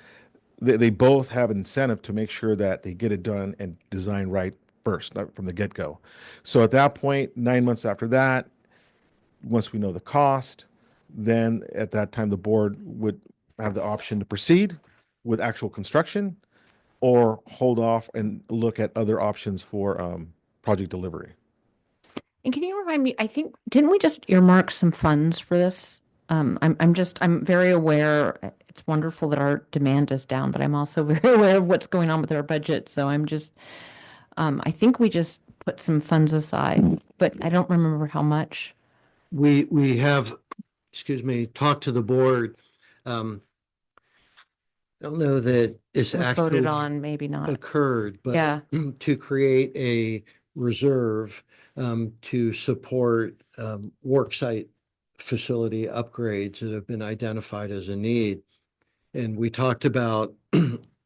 they both have an incentive to make sure that they get it done and design right first, from the get-go. So at that point, 9 months after that, once we know the cost, then at that time, the board would have the option to proceed with actual construction or hold off and look at other options for project delivery. And can you remind me, I think, didn't we just earmark some funds for this? I'm very aware, it's wonderful that our demand is down, but I'm also very aware of what's going on with our budget. So I think we just put some funds aside, but I don't remember how much. We have, talked to the board. I don't know that it's It was actually voted on, maybe not. occurred, but Yeah. to create a reserve to support worksite facility upgrades that have been identified as a need. And we talked about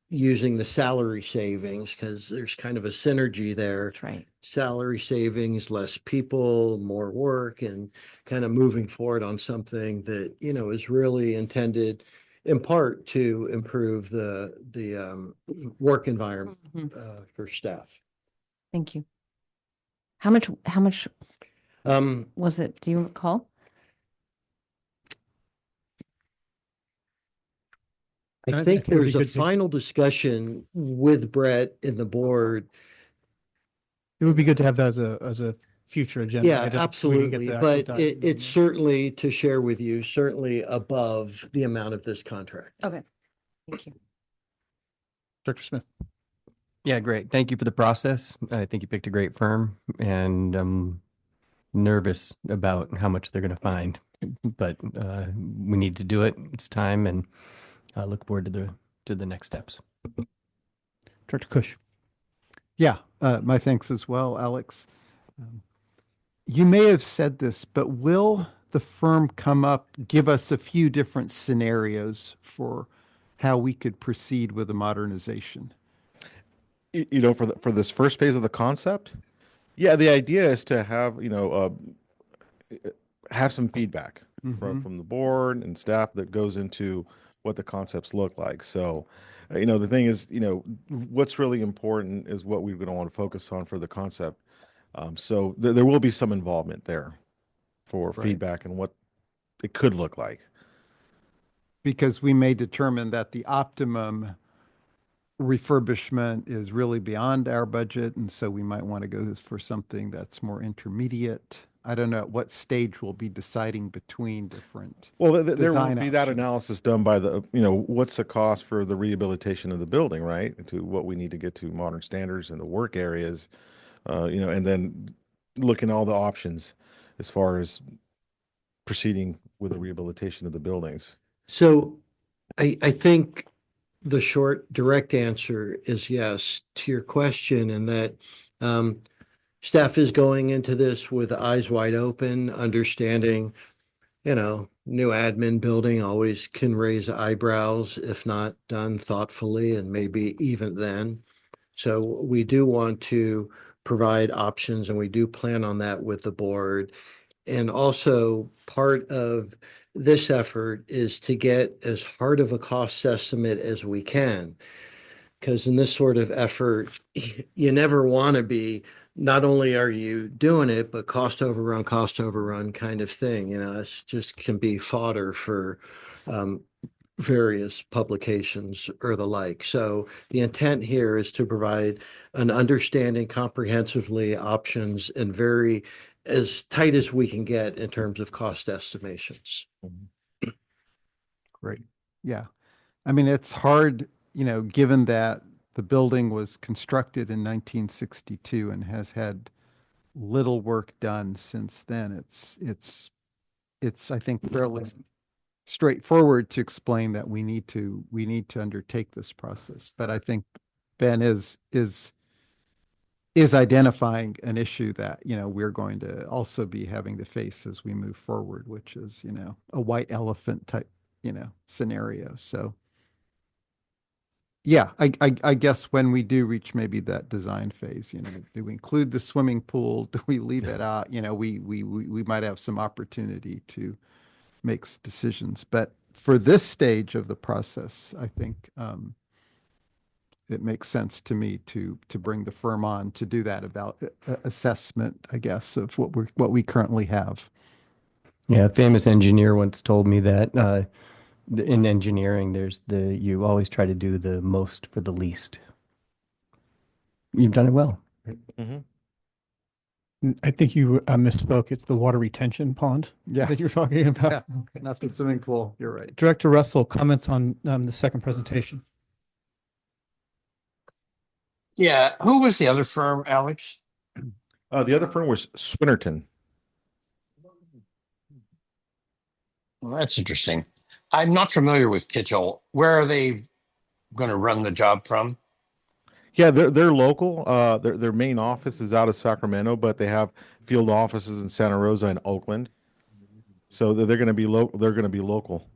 using the salary savings because there's kind of a synergy there. That's right. Salary savings, less people, more work, and kind of moving forward on something that, is really intended in part to improve the work environment for staff. Thank you. How much was it? Do you recall? I think there's a final discussion with Brett and the board. It would be good to have that as a future agenda Yeah, item, so we can get absolutely. the actual But document it's on certainly to share with you, certainly above the amount of this contract. Okay. Thank you. there. Director Smith. Yeah, great. Thank you for the process. I think you picked a great firm, and I'm nervous about how much they're going to find, but we need to do it. It's time, and I look forward to the next steps. Director Kush. Yeah, my thanks as well, Alex. You may have said this, but will the firm give us a few different scenarios for how we could proceed with the modernization? For this first phase of the concept, yeah, the idea is to have some feedback from the board and staff that goes into what the concepts look like. So, the thing is, what's really important is what we're going to want to focus on for the concept. So there will be some involvement there for Right. feedback and what it could look like. Because we may determine that the optimum refurbishment is really beyond our budget, and so we might want to go for something that's more intermediate. I don't know at what stage we'll be deciding between different. Well, there will design be that options. analysis done by what's the cost for the rehabilitation of the building, right? To what we need to get to modern standards in the work areas, and then looking at all the options as far as proceeding with the rehabilitation of the buildings. So I think the short, direct answer is yes to your question, and that staff is going into this with eyes wide open, understanding, new admin building always can raise eyebrows if not done thoughtfully, and maybe even then. So we do want to provide options, and we do plan on that with the board. And also part of this effort is to get as hard of a cost estimate as we can. Because in this sort of effort, you never want to be, not only are you doing it, but cost overrun kind of thing. It's just can be fodder for various publications or the like. So the intent here is to provide an understanding comprehensively options and very as tight as we can get in terms of cost estimations. Great. Yeah. I mean, it's hard, given that the building was constructed in 1962 and has had little work done since then. It's I think fairly straightforward to explain that we need to undertake this process. But I think Ben is identifying an issue that, we're going to also be having to face as we move forward, which is, a white elephant type, scenario. So yeah, I guess when we do reach maybe that design phase, do we include the swimming pool? Do we leave it out? We might have some opportunity to make decisions. But for this stage of the process, I think it makes sense to me to bring the firm on to do that about assessment, I guess, of what we currently have. Yeah, a famous engineer once told me that in engineering, you always try to do the most for the least. You've done it well. I think you misspoke. It's the water retention pond Yeah. that you're talking about. Yeah, not the swimming pool. You're right. Director Russell, comments on the second presentation. Yeah. Who was the other firm, Alex? The other firm was Swinnerton. Well, that's interesting. I'm not familiar with Kitchell. Where are they going to run the job from? Yeah, they're local. Their main office is out of Sacramento, but they have field offices in Santa Rosa and Oakland. So they're going to be local. They're going to be local.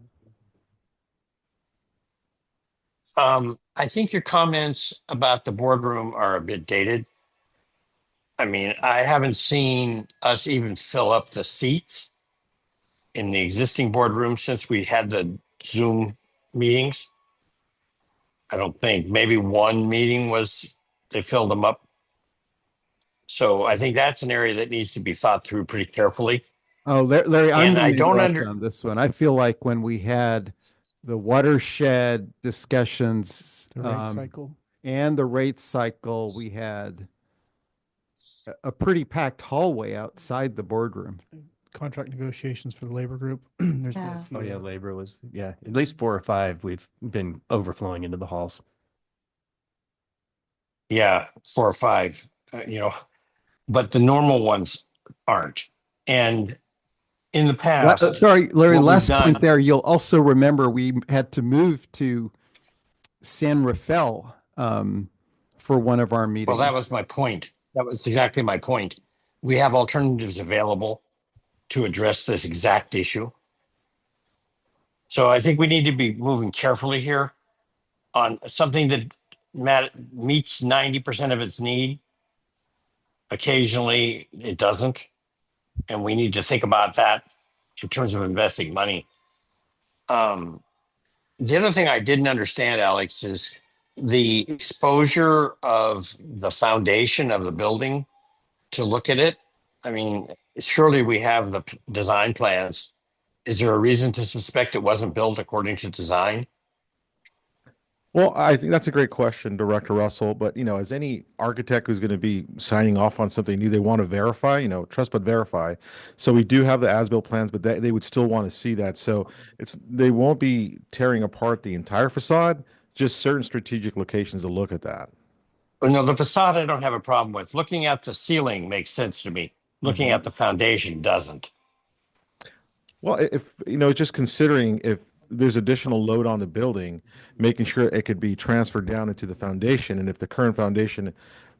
I think your comments about the boardroom are a bit dated. I mean, I haven't seen us even fill up the seats in the existing boardroom since we had the Zoom meetings. I don't think. Maybe one meeting they filled them up. So I think that's an area that needs to be thought through pretty carefully. Oh, Larry, I'm And going I to don't interrupt on this one. I feel like when we had the watershed discussions The rate cycle. and the rate cycle, we had a pretty packed hallway outside the boardroom. Contract negotiations for the labor group. There's been a Yeah. few. Oh yeah, labor was at least 4 or 5. We've been overflowing into the halls. Yeah, 4 or 5, but the normal ones aren't. And In the past, Sorry, Larry, what we've last done- point there. You'll also remember we had to move to San Rafael for one of our meetings. well, that was my point. That was exactly my point. We have alternatives available to address this exact issue. So I think we need to be moving carefully here on something that meets 90% of its need. Occasionally it doesn't. And we need to think about that in terms of investing money. The other thing I didn't understand, Alex, is the exposure of the foundation of the building to look at it. I mean, surely we have the design plans. Is there a reason to suspect it wasn't built according to design? Well, I think that's a great question, Director Russell. But, as any architect who's going to be signing off on something new, they want to verify, trust but verify. So we do have the as-built plans, but they would still want to see that. So they won't be tearing apart the entire facade, just certain strategic locations to look at that. No, the facade I don't have a problem with. Looking at the ceiling makes sense to me. Looking at the foundation doesn't. Well, if, just considering if there's additional load on the building, making sure it could be transferred down into the foundation. And if the current foundation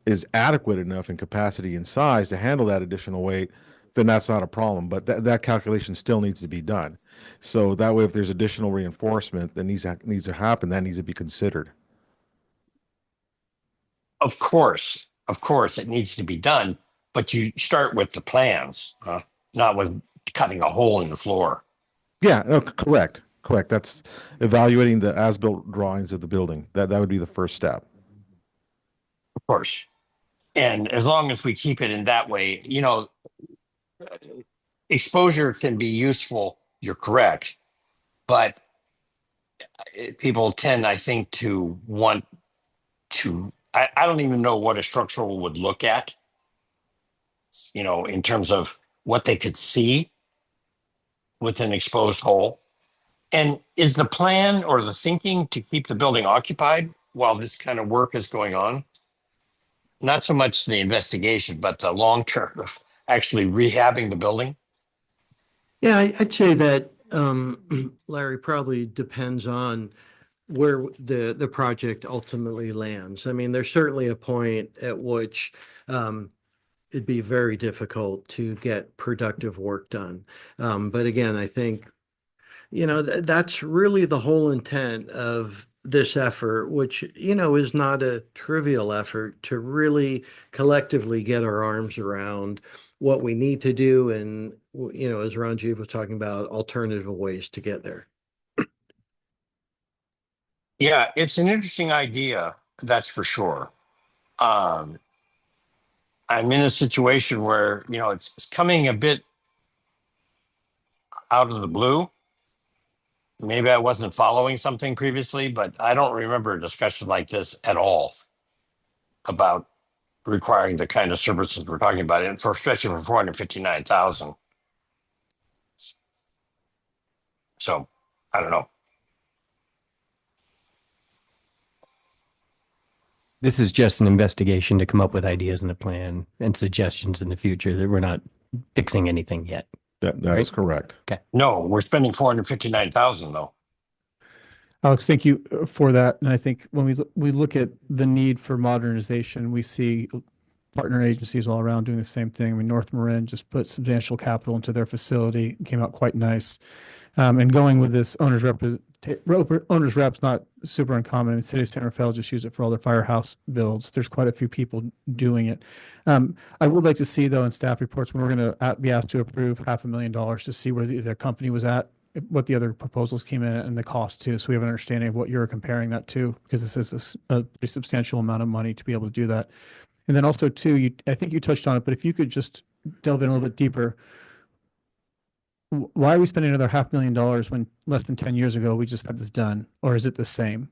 is adequate enough in capacity and size to handle that additional weight, then that's not a problem. But that calculation still needs to be done. So that way, if there's additional reinforcement that needs to happen, that needs to be considered. Of course, it needs to be done, but you start with the plans, not with cutting a hole in the floor. Yeah, no, correct. That's evaluating the as-built drawings of the building. That would be the first step. Of course. And as long as we keep it in that way, exposure can be useful. You're correct. But people tend, I think, to want to, I don't even know what a structural would look at, in terms of what they could see with an exposed hole. And is the plan or the thinking to keep the building occupied while this kind of work is going on? Not so much the investigation, but the long term of actually rehabbing the building? Yeah, I'd say that, Larry, probably depends on where the project ultimately lands. I mean, there's certainly a point at which it'd be very difficult to get productive work done. But again, I think, that's really the whole intent of this effort, which, is not a trivial effort to really collectively get our arms around what we need to do. And, as Ranjiv was talking about, alternative ways to get there. Yeah, it's an interesting idea, that's for sure. I'm in a situation where, it's coming a bit out of the blue. Maybe I wasn't following something previously, but I don't remember a discussion like this at all about requiring the kind of services we're talking about, and especially for 459,000. So I don't know. This is just an investigation to come up with ideas in a plan and suggestions in the future. That we're not fixing anything yet. That is correct. No, we're spending 459,000 though. Alex, thank you for that. And I think when we look at the need for modernization, we see partner agencies all around doing the same thing. I mean, North Marin just put substantial capital into their facility, came out quite nice. And going with this owner's rep's not super uncommon. I mean, City of San Rafael just use it for all their firehouse builds. There's quite a few people doing it. I would like to see, though, in staff reports, when we're going to be asked to approve $500,000 to see where their company was at, what the other proposals came in at, and the cost too. So we have an understanding of what you're comparing that to, because this is a pretty substantial amount of money to be able to do that. And then also too, I think you touched on it, but if you could just delve in a little bit deeper, why are we spending another $500,000 when less than 10 years ago we just had this done? Or is it the same?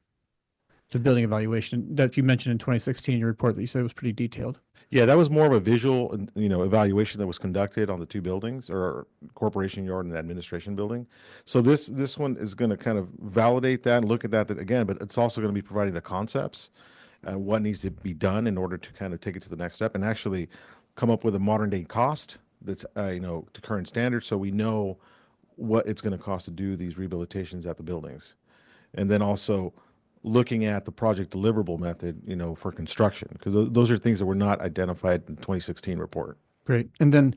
The building evaluation that you mentioned in 2016, your report that you said was pretty detailed. Yeah, that was more of a visual, evaluation that was conducted on the two buildings, or corporation yard and administration building. So this one is going to kind of validate that and look at that again, but it's also going to be providing the concepts and what needs to be done in order to kind of take it to the next step and actually come up with a modern day cost that's, to current standards. So we know what it's going to cost to do these rehabilitations at the buildings. And then also looking at the project deliverable method, for construction, because those are things that were not identified in the 2016 report. Great. And then,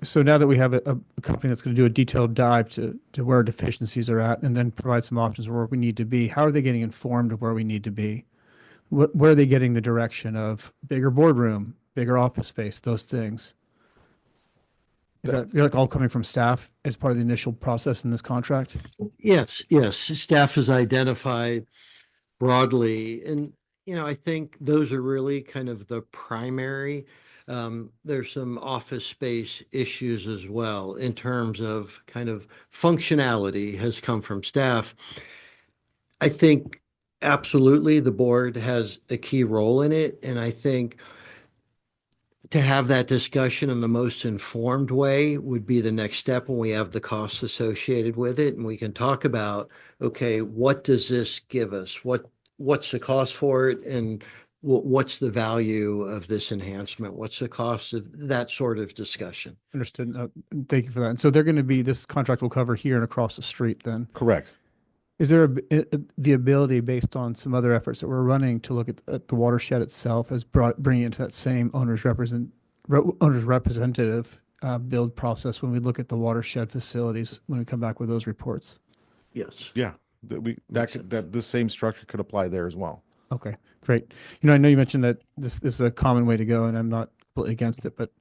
so now that we have a company that's going to do a detailed dive to where our deficiencies are at and then provide some options where we need to be, how are they getting informed of where we need to be? Where are they getting the direction of bigger boardroom, bigger office space, those things? Is that like all coming from staff as part of the initial process in this contract? Yes, yes. Staff has identified broadly, and I think those are really kind of the primary. There's some office space issues as well in terms of kind of functionality has come from staff. I think absolutely the board has a key role in it, and I think to have that discussion in the most informed way would be the next step when we have the costs associated with it, and we can talk about, okay, what does this give us? What's the cost for it, and what's the value of this enhancement? What's the cost of that sort of discussion? Understood. Thank you for that. And so they're going to be, this contract will cover here and across the street then. Correct. Is there the ability, based on some other efforts that we're running, to look at the watershed itself as bringing it into that same owner's representative build process when we look at the watershed facilities, when we come back with those reports? Yes. Yeah, this same structure could apply there as well. Okay, great. I know you mentioned that this is a common way to go, and I'm not completely against it, but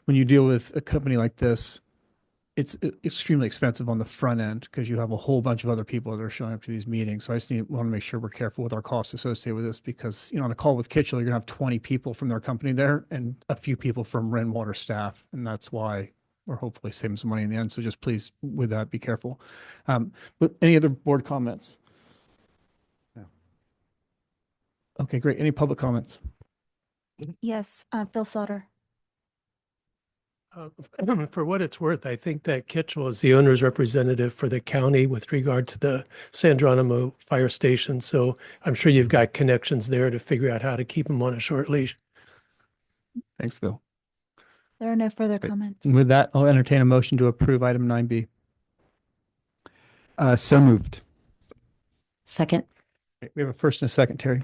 when you deal with a company like this, it's extremely expensive on the front end because you have a whole bunch of other people that are showing up to these meetings. So I just want to make sure we're careful with our costs associated with this because, on a call with Kitchell, you're going to have 20 people from their company there and a few people from Rainwater staff. And that's why we're hopefully saving some money in the end. So just please, with that, be careful. But any other board comments? No. Okay, great. Any public comments? Yes, Phil Sauter. For what it's worth, I think that Kitchell is the owner's representative for the county with regard to the San Geronimo Fire Station. So I'm sure you've got connections there to figure out how to keep them on a short leash. Thanks, Phil. There are no further comments. And with that, I'll entertain a motion to approve item 9B. So moved. Second. We have a first and a second, Terry.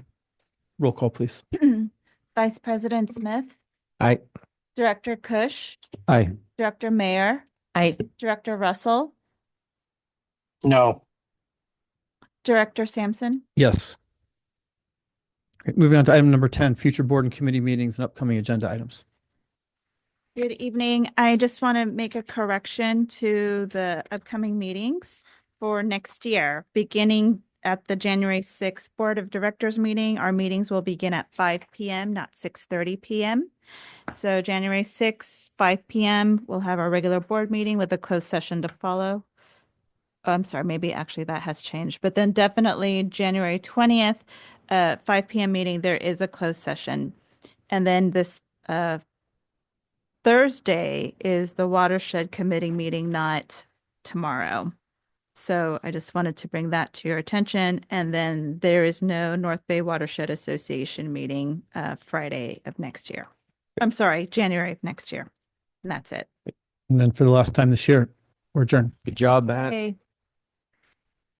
Roll call, please. Vice President Smith, Aye. Director Kush, Aye. Director Mayer, Aye. Director Russell, No. Director Sampson. Yes. Okay, moving on to item number 10, future board and committee meetings and upcoming agenda items. Good evening. I just want to make a correction to the upcoming meetings for next year. Beginning at the January 6th Board of Directors meeting, our meetings will begin at 5 p.m., not 6:30 p.m. So January 6th, 5 p.m., we'll have our regular board meeting with a closed session to follow. Oh, I'm sorry, maybe actually that has changed. But then definitely January 20th, 5 p.m. meeting, there is a closed session. And then this Thursday is the Watershed Committee meeting, not tomorrow. So I just wanted to bring that to your attention. And then there is no North Bay Watershed Association meeting Friday of next year. I'm sorry, January of next year. And that's it. And then for the last time this year, we're adjourned. Good job, Matt. Okay.